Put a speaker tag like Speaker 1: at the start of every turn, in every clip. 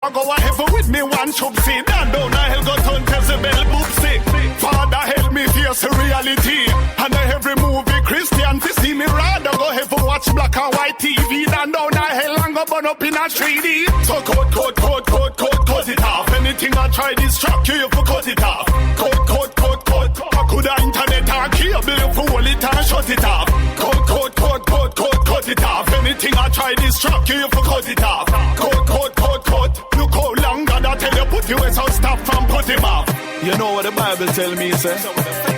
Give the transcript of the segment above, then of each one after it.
Speaker 1: I go a heaven with me one chub see. Down down I hell go turn Jezebel boopsie. Father help me face the reality. And every movie Christian to see me rather go heaven watch black and white TV. Down down I hell and go burn up in a 3D. So cut it off. Anything I try distract you for cut it off. Cut. I could have internet and cable you for hold it and shut it off. Cut it off. Anything I try distract you for cut it off. Cut. Look how long God I tell you put you in so stop from put him off. You know what the Bible tell me, say?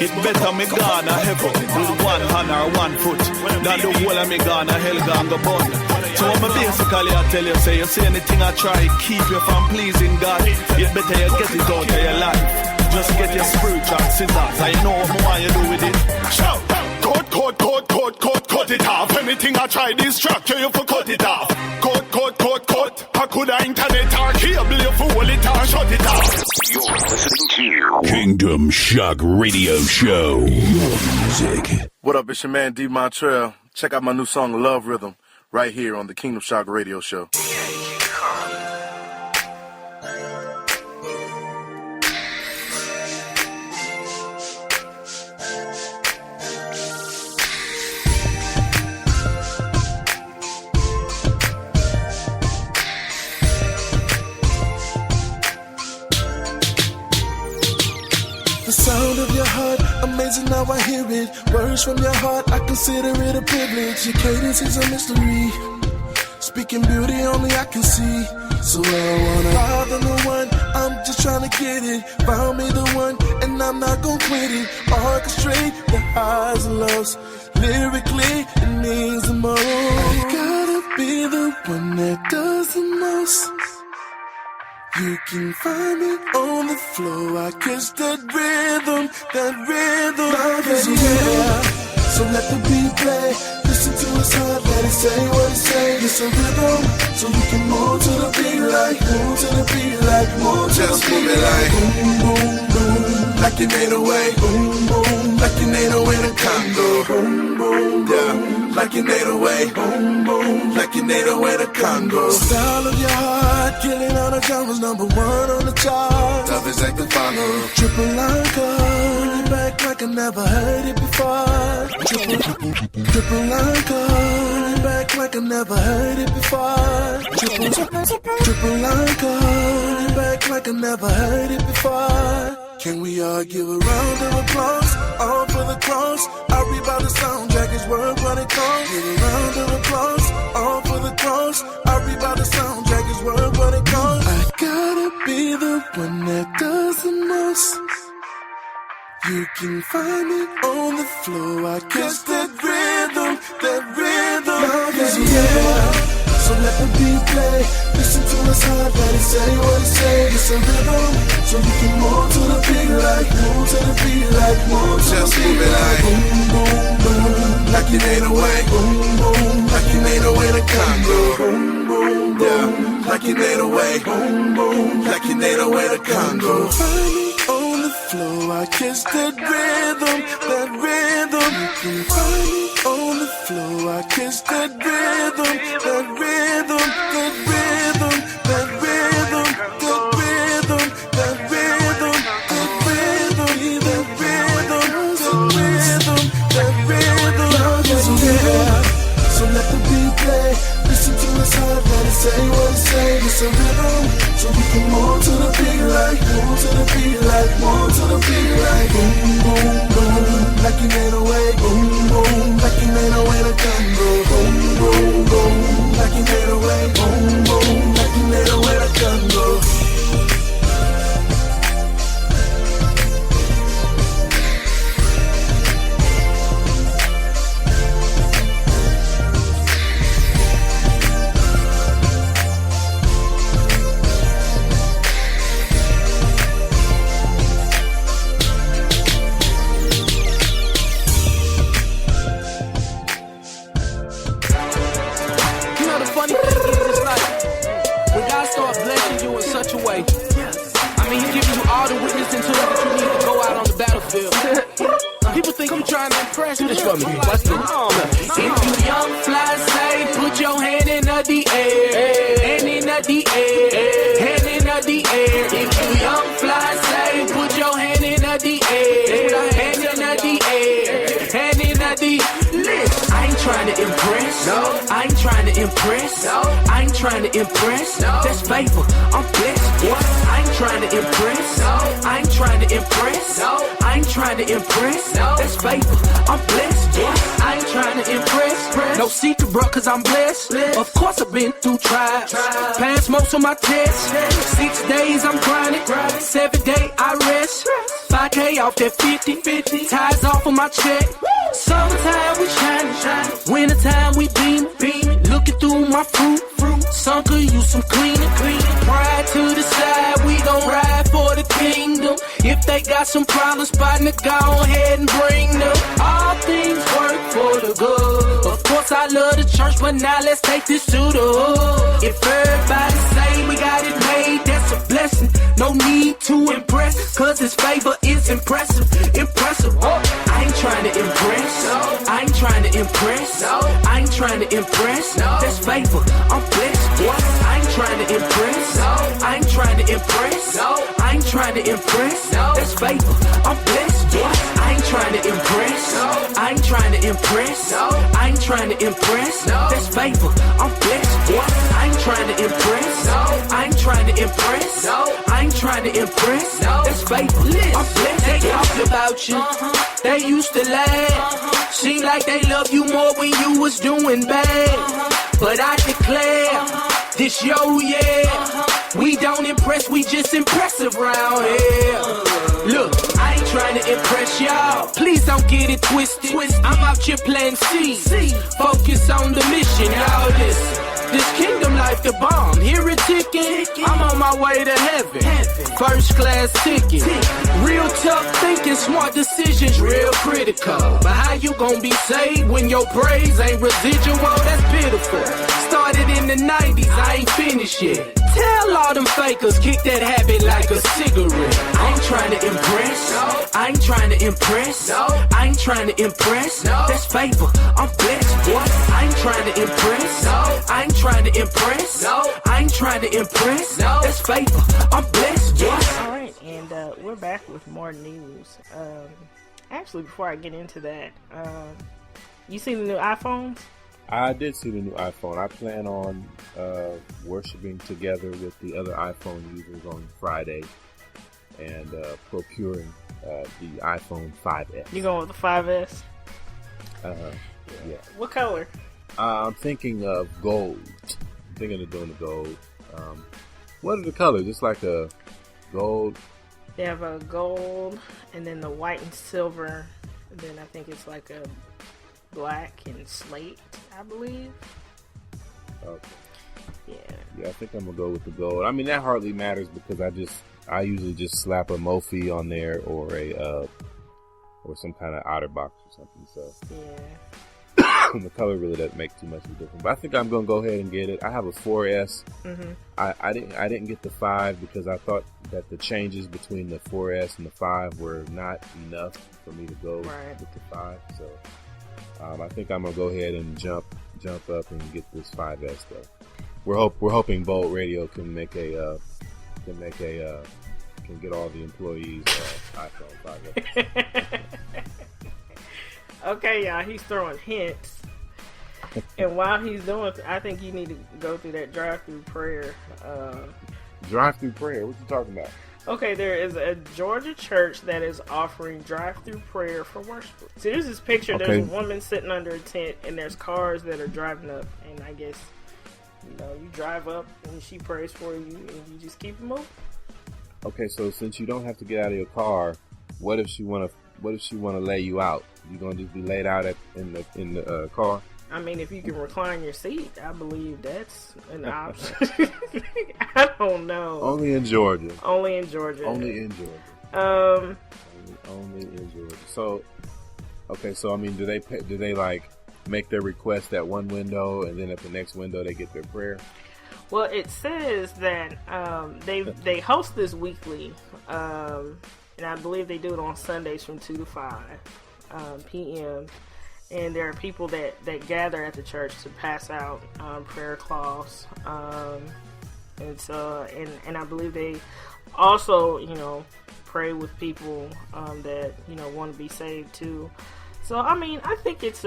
Speaker 1: It better me gone a heaven with one hand or one foot than the whole of me gone a hell gone go bun. So I'm basically I tell you, say you see anything I try keep you from pleasing God, it better you get it out of your life. Just get your spiritual scissors. I know what you do with it. Shout! Cut it off. Anything I try distract you for cut it off. Cut. I could have internet or cable you for hold it and shut it off.
Speaker 2: You're listening to Kingdom Shock Radio Show. Music.
Speaker 3: What up, it's your man D. Montreal. Check out my new song Love Rhythm right here on the Kingdom Shock Radio Show.
Speaker 4: The sound of your heart, amazing how I hear it. Words from your heart, I consider it a privilege. Your cadence is a mystery. Speaking beauty only I can see. So I don't wanna bother no one, I'm just trying to get it. Found me the one, and I'm not gonna quit it. Orchestrate the highs and lows. Lyrically, it means the most. I gotta be the one that does the most. You can find me on the floor. I kiss that rhythm. Love is yeah. So let the beat play. Listen to his heart, let it say what it say. It's a rhythm, so you can move to the beat like, move to the beat like, move to the beat like. Boom, boom, boom, like you made a way. Boom, boom, like you made a way to Congo. Boom, boom, yeah, like you made a way. Boom, boom, like you made a way to Congo. Style of your heart, killing all the genres, number one on the chart. Tough is like the follow. Triple encore, it back like I never heard it before. Triple encore, it back like I never heard it before. Triple encore, it back like I never heard it before. Can we all give a round of applause, all for the cross? I read by the soundtrack, it's worth what it costs. Give a round of applause, all for the cross. I read by the soundtrack, it's worth what it costs. I gotta be the one that does the most. You can find me on the floor, I kiss that rhythm. Love is yeah. So let the beat play, listen to his heart, let it say what it say. It's a rhythm, so you can move to the beat like, move to the beat like, move to the beat like. Boom, boom, boom, like you made a way. Boom, boom, like you made a way to Congo. Boom, boom, yeah, like you made a way. Boom, boom, like you made a way to Congo. Find me on the floor, I kiss that rhythm. You can find me on the floor, I kiss that rhythm. So let the beat play, listen to his heart, let it say what it say. It's a rhythm, so we can move to the beat like, move to the beat like, move to the beat like. Boom, boom, boom, like you made a way. Boom, boom, like you made a way to Congo. Boom, boom, boom, like you made a way. Boom, boom, like you made a way to Congo. People think you trying to impress me. It's for me. What's the If you young, fly, say, put your hand in the air. Hand in the air.
Speaker 5: impress. I ain't trying to impress. That's favor. I'm blessed. I ain't trying to impress. I ain't trying to impress. I ain't trying to impress. That's favor. I'm blessed. I ain't trying to impress. No secret, bro, cause I'm blessed. Of course I've been through trials. Passed most of my tests. 6 days I'm grinding. 7 day I rest. 5K off that 50. Ties off of my check. Summertime we shining. Wintertime we beaming. Looking through my fruit. Some could use some cleaning. Pride to the side, we gon' ride for the kingdom. If they got some problems, partner, go ahead and bring them. All things work for the good. Of course I love the church, but now let's take this to the hood. If everybody say we got it made, that's a blessing. No need to impress, cause his favor is impressive. I ain't trying to impress. I ain't trying to impress. I ain't trying to impress. That's favor. I'm blessed. I ain't trying to impress. I ain't trying to impress. I ain't trying to impress. That's favor. I'm blessed. I ain't trying to impress. I ain't trying to impress. I ain't trying to impress. That's favor. I'm blessed. I ain't trying to impress. I ain't trying to impress. I ain't trying to impress. That's favor. I'm blessed. They talked about you. They used to laugh. Seemed like they love you more when you was doing bad. But I declare, this yo, yeah. We don't impress, we just impressive round here. Look, I ain't trying to impress y'all. Please don't get it twisted. I'm out here playing C. Focus on the mission, y'all. This kingdom life the bomb. Hear it ticking. I'm on my way to heaven. First class ticket. Real tough thinking, smart decisions, real critical. But how you gon' be saved when your praise ain't residual? That's pitiful. Started in the 90s, I ain't finished yet. Tell all them fakers, kick that habit like a cigarette. I ain't trying to impress. I ain't trying to impress. I ain't trying to impress. That's favor. I'm blessed. I ain't trying to impress. I ain't trying to impress. I ain't trying to impress. That's favor. I'm blessed.
Speaker 6: All right, and we're back with more news. Actually, before I get into that, you see the new iPhones?
Speaker 7: I did see the new iPhone. I plan on worshiping together with the other iPhone users on Friday and procuring the iPhone 5S.
Speaker 6: You going with the 5S?
Speaker 7: Yeah.
Speaker 6: What color?
Speaker 7: I'm thinking of gold. I'm thinking of doing the gold. What are the colors? It's like a gold.
Speaker 6: They have a gold and then the white and silver. And then I think it's like a black and slate, I believe.
Speaker 7: Okay.
Speaker 6: Yeah.
Speaker 7: Yeah, I think I'm gonna go with the gold. I mean, that hardly matters because I usually just slap a Mophie on there or a or some kind of OtterBox or something. So
Speaker 6: yeah.
Speaker 7: The color really doesn't make too much of a difference. But I think I'm gonna go ahead and get it. I have a 4S.
Speaker 6: Mm-hmm.
Speaker 7: I didn't get the 5 because I thought that the changes between the 4S and the 5 were not enough for me to go with the 5. So I think I'm gonna go ahead and jump up and get this 5S though. We're hoping Bold Radio can get all the employees iPhone 5S.
Speaker 6: Okay, y'all, he's throwing hints. And while he's doing, I think you need to go through that drive-through prayer.
Speaker 7: Drive-through prayer? What you talking about?
Speaker 6: Okay, there is a Georgia church that is offering drive-through prayer for worship. So there's this picture. Okay. There's a woman sitting under a tent, and there's cars that are driving up. And I guess, you drive up, and she prays for you, and you just keep it moving.
Speaker 7: Okay, so since you don't have to get out of your car, what if she wanna lay you out? You gonna just be laid out in the car?
Speaker 6: I mean, if you can recline your seat, I believe that's an option. I don't know.
Speaker 7: Only in Georgia.
Speaker 6: Only in Georgia.
Speaker 7: Only in Georgia. Only in Georgia. So, okay. So I mean, do they like make their request at one window and then at the next window they get their prayer?
Speaker 6: Well, it says that they host this weekly, and I believe they do it on Sundays from 2 to 5 p.m. And there are people that gather at the church to pass out prayer cloths, and I believe they also pray with people that want to be saved too. So I mean, I think it's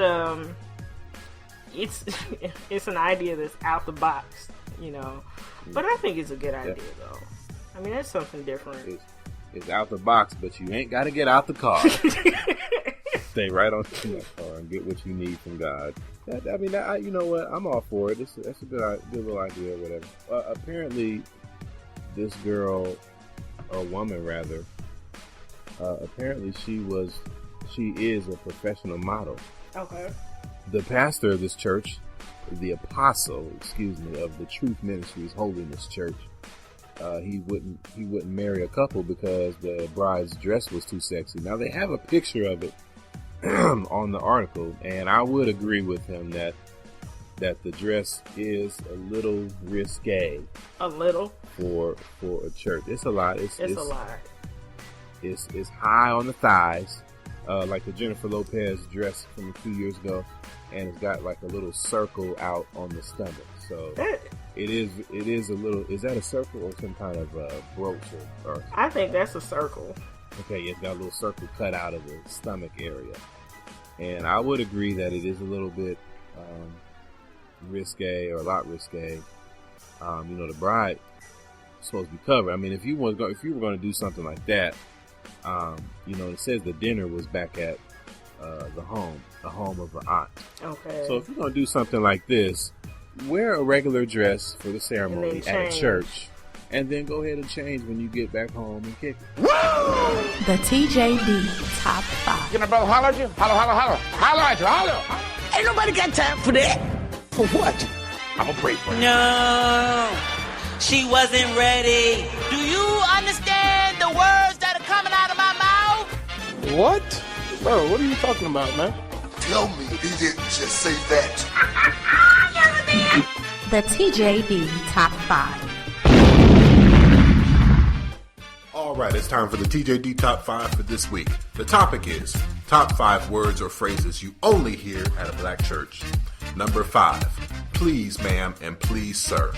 Speaker 6: it's an idea that's out the box, you know. But I think it's a good idea, though. I mean, that's something different.
Speaker 7: It's out the box, but you ain't got to get out the car. Stay right on in that car and get what you need from God. You know what? I'm all for it. That's a good little idea or whatever. Apparently, this girl, or woman rather, apparently she is a professional model.
Speaker 6: Okay.
Speaker 7: The pastor of this church, the apostle, of the Truth Ministries Holiness Church, he wouldn't marry a couple because the bride's dress was too sexy. Now they have a picture of it on the article, and I would agree with him that the dress is a little risque.
Speaker 6: A little
Speaker 7: for a church. It's a lot. It's
Speaker 6: a lot.
Speaker 7: It's high on the thighs, like the Jennifer Lopez dress from a few years ago, and it's got like a little circle out on the stomach. So it is a little. Is that a circle or some kind of brooch? Or
Speaker 6: I think that's a circle.
Speaker 7: Okay, it's got a little circle cut out of the stomach area, and I would agree that it is a little bit risque, or a lot risque. The bride is supposed to be covered. I mean, if you were going to do something like that, it says the dinner was back at the home of her aunt.
Speaker 6: Okay.
Speaker 7: So if you're going to do something like this, wear a regular dress for the ceremony at church, and then go ahead and change when you get back home and kick it.
Speaker 8: Woo! The TJD Top 5.
Speaker 9: Can a brother holler at you? Holler at you, holler. Ain't nobody got time for that. For what? I'm gonna pray for you.
Speaker 10: No, she wasn't ready. Do you understand the words that are coming out of my mouth?
Speaker 9: What? Bro, what are you talking about, man?
Speaker 11: Tell me he didn't just say that.
Speaker 8: The TJD Top 5.
Speaker 12: All right, it's time for the TJD Top 5 for this week. The topic is top 5 words or phrases you only hear at a black church. Number 5, please ma'am and please sir.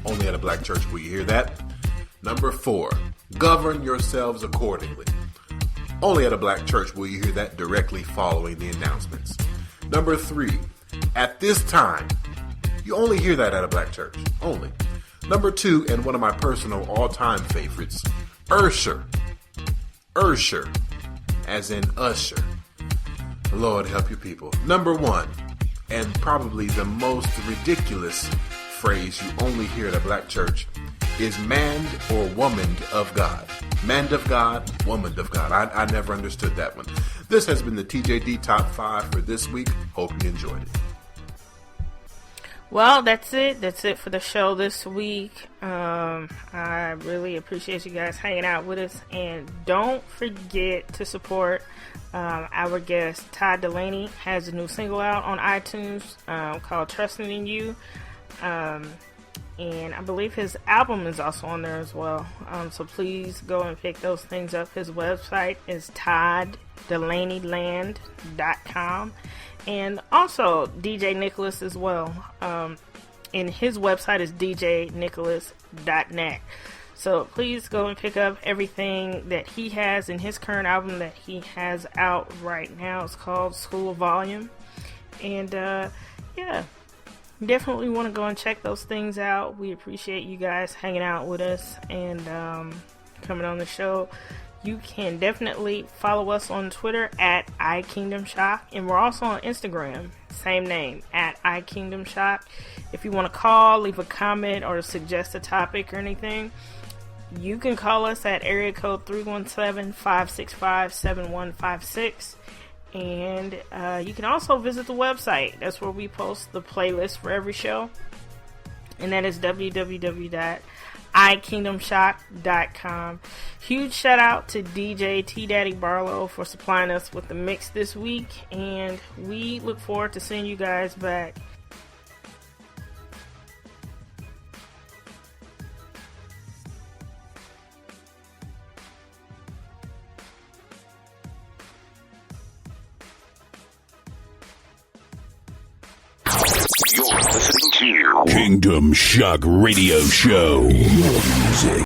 Speaker 12: Only at a black church will you hear that. Number 4, govern yourselves accordingly. Only at a black church will you hear that directly following the announcements. Number 3, at this time. You only hear that at a black church. Only. Number 2, and one of my personal all-time favorites, Ursher. Ursher, as in usher. Lord help you people. Number 1, and probably the most ridiculous phrase you only hear at a black church, is man or woman of God. Man of God, woman of God. I never understood that one. This has been the TJD Top 5 for this week. Hope you enjoyed it.
Speaker 6: Well, that's it. That's it for the show this week. I really appreciate you guys hanging out with us. And don't forget to support our guest, Todd Dulaney. Has a new single out on iTunes called Trusting in You. And I believe his album is also on there as well. So please go and pick those things up. His website is todddulaneyland.com. And also DJ Nicholas as well. And his website is djnicholas.net. So please go and pick up everything that he has in his current album that he has out right now. It's called School of Volume. And yeah, definitely want to go and check those things out. We appreciate you guys hanging out with us and coming on the show. You can definitely follow us on Twitter at iKingdomShock, and we're also on Instagram, same name, at iKingdomShock. If you want to call, leave a comment, or suggest a topic or anything, you can call us at area code 317-565-7156. And you can also visit the website. That's where we post the playlist for every show. And that is www.ikingdomshock.com. Huge shout out to DJ T Daddy Barlow for supplying us with the mix this week. And we look forward to seeing you guys back.
Speaker 2: You're listening to Kingdom Shock Radio Show. Music.